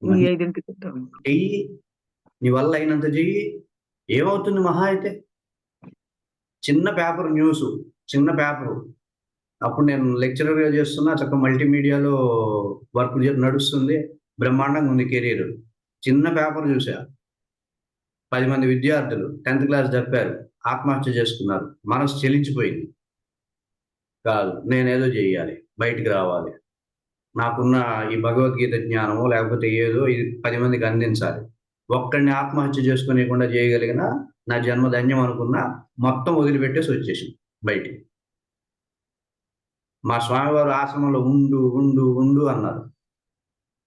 మీ identity. చెయ్యి, నీ వల్ల అయినంత చెయ్యి. ఏమవుతుంది మహా అయితే? చిన్న పేపర్ న్యూస్, చిన్న పేపరు. అప్పుడు నేను లెక్చరర్‌గా చేస్తున్నా. చక్కగా మల్టీమీడియాలో వర్క్ నడుస్తుంది. బ్రహ్మాండంగా ఉంది కెరీర్. చిన్న పేపర్ చూసా. 10 మంది విద్యార్థులు 10థ్ క్లాస్ తప్పారు. ఆత్మహత్య చేసుకున్నారు. మనసు చెలించిపోయింది. కాదు, నేనేదో చెయ్యాలి. బయటికి రావాలి. నాకున్న ఈ భగవద్గీత జ్ఞానమో లేకపోతే ఏదో ఇది 10 మందికి అందించాలి. ఒక్కడిని ఆత్మహత్య చేసుకోనీయకుండా చేయగలిగిన నా జన్మ ధన్యం అనుకున్నా. మొత్తం వదిలిపెట్టేసి వచ్చేసాను బయటికి. మా స్వామివారు ఆశ్రమంలో ఉండు, ఉండు, ఉండు అన్నారు.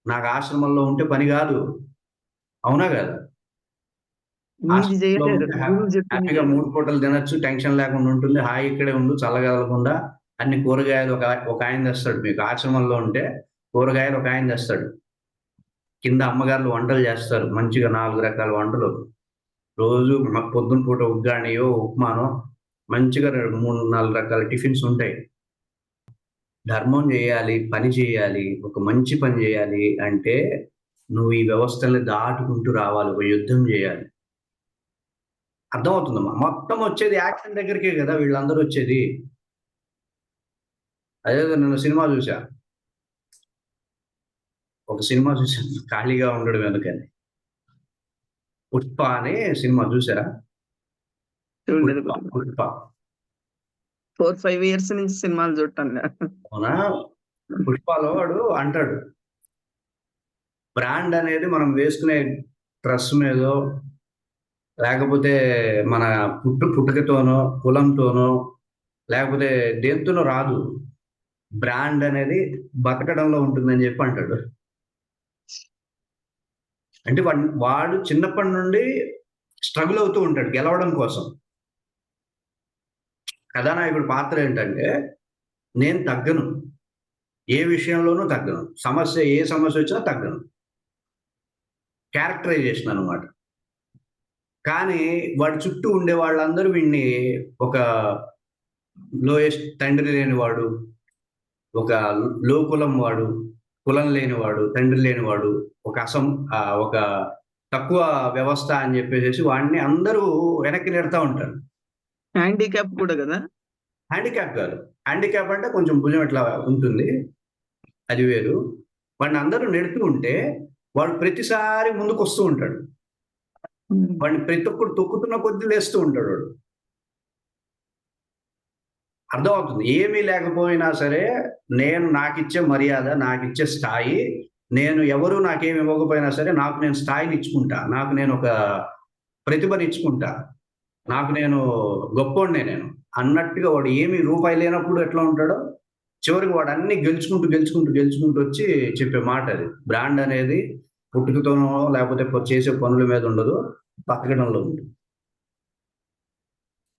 నాకు ఆశ్రమంలో ఉంటే పని కాదు. అవునా కాదా? మీది ఆశ్రమంలో చేయలేరు. ఉంటే గురువు చెప్పింది హ్యాపీగా 3 పూటలు తినొచ్చు. టెన్షన్ లేకుండా ఉంటుంది. హాయి ఇక్కడే ఉండు చల్లగలగకుండా. అన్ని కూరగాయలు ఒక ఆయన తెస్తాడు మీకు. ఆశ్రమంలో ఉంటే కూరగాయలు ఒక ఆయన తెస్తాడు. కింద అమ్మగారులు వంటలు చేస్తారు. మంచిగా 4 రకాల వంటలు. రోజు పొద్దున పూట ఉగ్గానియో, ఉప్మానో మంచిగా 3, 4 రకాల టిఫిన్స్ ఉంటాయి. ధర్మం చేయాలి, పని చేయాలి, ఒక మంచి పని చేయాలి అంటే నువ్వు ఈ వ్యవస్థల్ని దాటుకుంటూ రావాలి. ఒక యుద్ధం చేయాలి. అర్థమవుతుందమ్మా. మొత్తం వచ్చేది యాక్షన్ దగ్గరికే కదా వీళ్ళందరూ వచ్చేది. అదేదో నిన్న సినిమా చూసా. ఒక సినిమా చూసాను ఖాళీగా ఉండడం ఎందుకని. 'పుష్ప' అనే సినిమా చూసారా? చూడలేదు. 'పుష్ప' 4, 5 ఇయర్స్ నుంచి సినిమాలు చూడటంలే. అవునా? 'పుష్పలో' వాడు అంటాడు. బ్రాండ్ అనేది మనం వేసుకునే డ్రెస్ మీదో, లేకపోతే మన పుట్టుకతోనో, కులంతోనో, లేకపోతే దేనితోనో రాదు. బ్రాండ్ అనేది బతకడంలో ఉంటుందని చెప్పి అంటాడు. అంటే వాడు చిన్నప్పటి నుండి స్ట్రగుల్ అవుతూ ఉంటాడు గెలవడం కోసం. కథానాయకుడి పాత్ర ఏంటంటే, నేను తగ్గను. ఏ విషయంలోనూ తగ్గను. ఏ సమస్య వచ్చినా తగ్గను. క్యారెక్టరైజేషన్ అన్నమాట. కానీ వాడి చుట్టూ ఉండే వాళ్ళందరూ వీడిని ఒక లోయెస్ట్ తండ్రి లేనివాడు, ఒక లో కులం వాడు, కులం లేనివాడు, తండ్రి లేనివాడు, ఒక తక్కువ వ్యవస్థ అని చెప్పేసేసి వాడిని అందరూ వెనక్కి నెడతా ఉంటారు. హ్యాండిక్యాప్ కూడా కదా? హ్యాండిక్యాప్ కాదు. హ్యాండిక్యాప్ అంటే కొంచెం భుజం ఇట్లా ఉంటుంది. అది వేరు. వాడిని అందరూ నెడుతూ ఉంటే వాడు ప్రతిసారి ముందుకొస్తూ ఉంటాడు. వాడిని ప్రతి ఒక్కడు తొక్కుతున్న కొద్దీ లేస్తూ ఉంటాడు వాడు. అర్థమవుతుంది. ఏమీ లేకపోయినా సరే నాకిచ్చే మర్యాద, నాకిచ్చే స్థాయి, ఎవరు నాకేమి ఇవ్వకపోయినా సరే నాకు నేను స్థాయినిచ్చుకుంటా. నాకు నేను ఒక ప్రతిభనిచ్చుకుంటా. నాకు నేను గొప్పోడినే నేను అన్నట్టుగా వాడు ఏమి రూపాయి లేనప్పుడు ఎట్లా ఉంటాడో, చివరికి వాడు అన్నీ గెలుచుకుంటూ వచ్చి చెప్పే మాట అది. బ్రాండ్ అనేది పుట్టుకతోనో లేకపోతే చేసే పనుల మీద ఉండదు. బతకడంలో ఉంటుంది.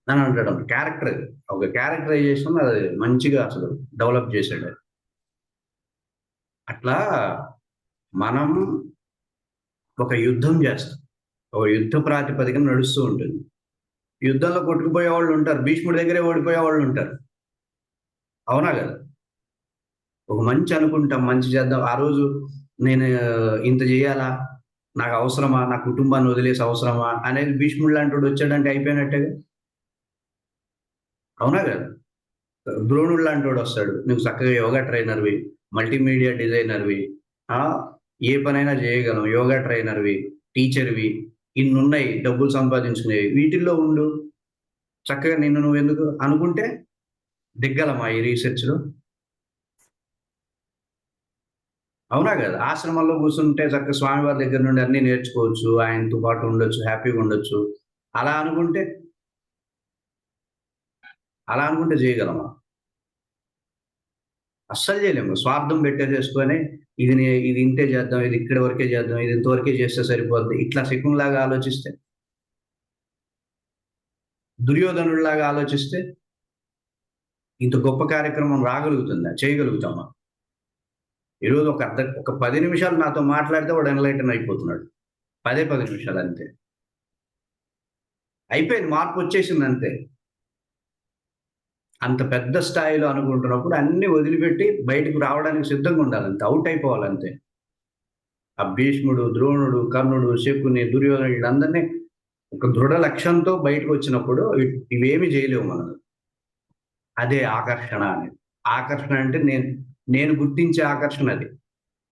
అని అంటాడు. క్యారెక్టర్ అది. ఒక క్యారెక్టరైజేషన్ అది మంచిగా అసలు డెవలప్ చేశాడు. అట్లా మనం ఒక యుద్ధం చేస్తాం. ఒక యుద్ధ ప్రాతిపదికన నడుస్తూ ఉంటుంది. యుద్ధంలో కొట్టుకుపోయే వాళ్ళు ఉంటారు. భీష్ముడి దగ్గరే ఓడిపోయే వాళ్ళు ఉంటారు. అవునా కదా? ఒక మంచి అనుకుంటాం, మంచి చేద్దాం. ఆ రోజు నేను ఇంత చేయాలా? నాకు అవసరమా? నా కుటుంబాన్ని వదిలేసి అవసరమా? అనేది భీష్ముడు లాంటోడు వచ్చాడంటే అయిపోయినట్టేగా. అవునా కదా? ద్రోణుడు లాంటోడు వస్తాడు. నువ్వు చక్కగా యోగా ట్రైనర్‌వి, మల్టీమీడియా డిజైనర్‌వి, ఏ పనైనా చేయగలవు. యోగా ట్రైనర్‌వి, టీచర్‌వి ఇన్నున్నాయి డబ్బులు సంపాదించుకునేవి. వీటిల్లో ఉండు. చక్కగా నిన్ను నువ్వెందుకు అనుకుంటే దిగ్గలమా ఈ రీసెర్చ్‌లో? అవునా కదా? ఆశ్రమంలో కూర్చుంటే చక్కగా స్వామివారి దగ్గర నుండి అన్నీ నేర్చుకోవచ్చు. ఆయనతో పాటు ఉండొచ్చు, హ్యాపీగా ఉండొచ్చు. అలా అనుకుంటే చేయగలమా? అస్సలు చేయలేము. స్వార్థం పెట్టేసేసుకొని ఇది ఇంతే చేద్దాం, ఇది ఇక్కడి వరకే చేద్దాం, ఇది ఇంతవరకే చేస్తే సరిపోద్ది. ఇట్లా శకునిలాగా ఆలోచిస్తే, దుర్యోధనుడిలాగా ఆలోచిస్తే ఇంత గొప్ప కార్యక్రమం రాగలుగుతుందా? చేయగలుగుతామా? ఈరోజు ఒక 10 నిమిషాలు నాతో మాట్లాడితే వాడు ఎన్‌లైటన్ అయిపోతున్నాడు. 10 నిమిషాలు అంతే. అయిపోయింది. మార్పొచ్చేసింది అంతే. అంత పెద్ద స్థాయిలో అనుకుంటున్నప్పుడు అన్నీ వదిలిపెట్టి బయటకు రావడానికి సిద్ధంగా ఉండాలంతే. ఔట్ అయిపోవాలంతే. ఆ భీష్ముడు, ద్రోణుడు, కర్ణుడు, శకుని, దుర్యోధనుడు వీళ్ళందరినీ ఒక దృఢ లక్ష్యంతో బయటకు వచ్చినప్పుడు ఇవేమి చేయలేవు మనం. అదే ఆకర్షణ అనేది. ఆకర్షణ అంటే నేను గుర్తించే ఆకర్షణ అది.